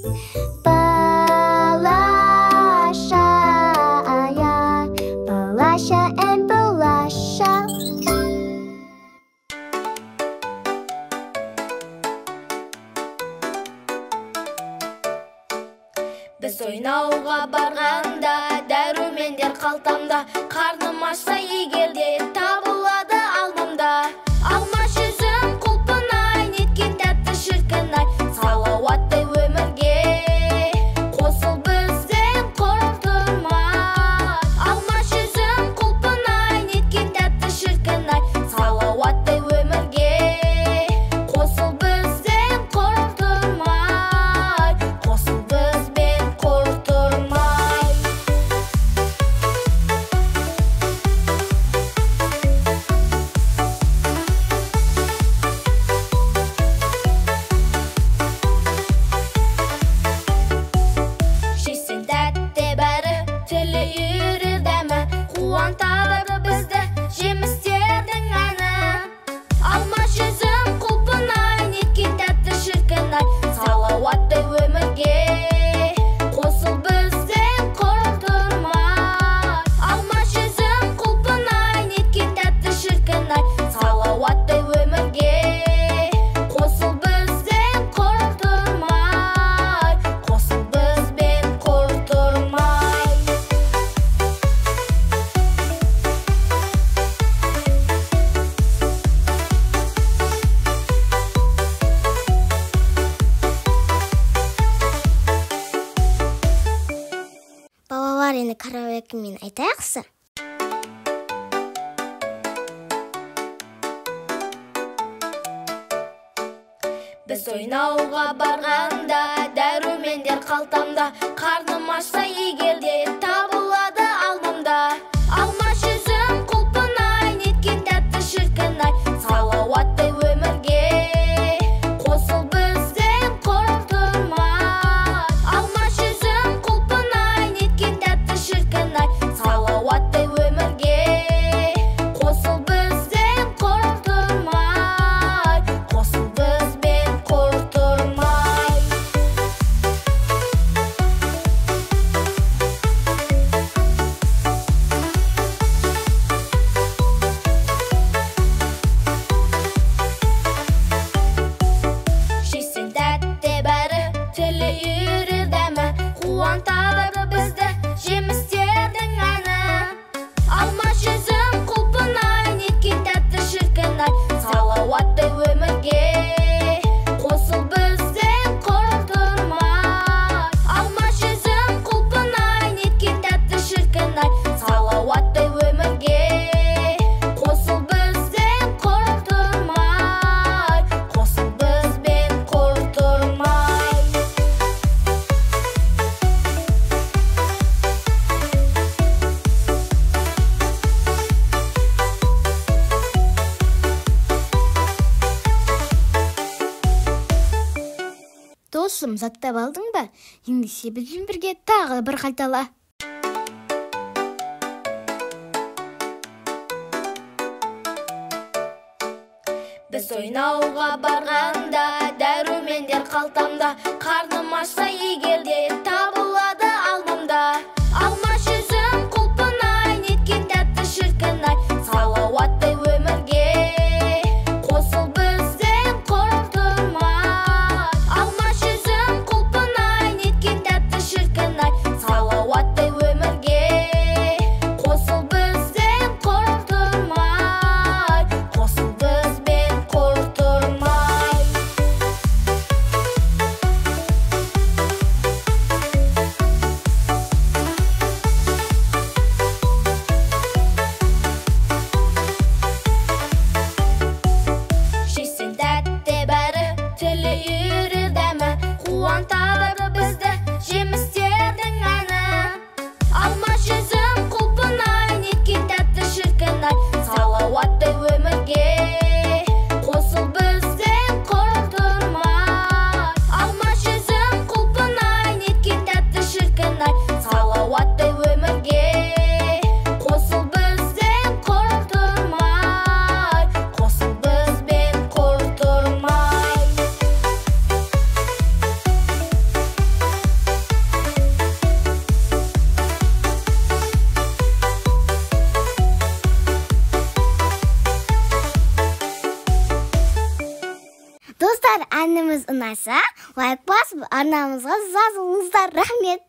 Balasha and Balasha. Біз ойнауға барғанда, дәрумендер қалтамда, қарным ашса егерде, табылады алдымда. Алма жүзім құлпынай, неткен тәтті шіркінай, салауатты өмірге қосыл бізден құртырмай. Алма жүзім құлпынай, неткен тәтті шіркінай, салауатты өмірге қосыл бізден құртырмай. Қосыл бізбен құртырмай. Жесең тәтті бәрі, тілі үйірер дәмі, қуантады бізді жемістердің әні. Алма жүзім құлпынай, неткен тәтті шіркінай, салауатты өмірге қосыл бізден құртырмай. Алма жүзім құлпынай, неткен тәтті шіркінай, салауатты өмірге қосыл бізден құртырмай. Қосыл бізбен құртырмай. Балалар, енді караокемен айтайықсы. Біз ойнауға барғанда, дәрумендер қалтамда, қарным ашса егерде, табылады алдымда. Алма жүзім құлпынай, неткен тәтті шіркінай, салауатты өмірге қосыл бізден құртырмай. Алма жүзім құлпынай, неткен тәтті шіркінай, салауатты өмірге қосыл бізден құртырмай. Қосыл бізбен құртырмай. Жесең тәтті бәрі, тілі үйірер дәмі, қуантады бізді жемістердің әні. Алма жүзім құлпынай, неткен тәтті шіркінай, салауатты өмірге қосыл бізден құртырмай. Алма жүзім құлпынай, неткен тәтті шіркінай, салауатты өмірге қосыл бізден құртырмай. Қосыл бізбен құртырмай. Досым, заттап алдың ба? Ендеше бізбен бірге тағы бір қайтала. Біз ойнауға барғанда, дәрумендер қалтамда, қарным ашса егерде, табылады алдымда. Алма жүзім құлпынай, неткен тәтті шіркінай, салауатты өмірге қосыл бізден құртырмай. Алма жүзім құлпынай, неткен тәтті шіркінай, салауатты өмірге қосыл бізден құртырмай. Қосыл бізбен құртырмай. Жесең тәтті бәрі, тілі үйірер дәмі, қуантады бізді жемістердің әні. Алма жүзім құлпынай, неткен тәтті шіркінай, салауатты өмірге қосыл бізден құртырмай. Алма жүзім құлпынай, неткен тәтті шіркінай, салауатты өмірге қосыл бізден құртырмай. Қосыл бізбен құртырмай. Егер әніміз ұнаса, лайк басып, арнамызға жазылыңыздар. Рахмет.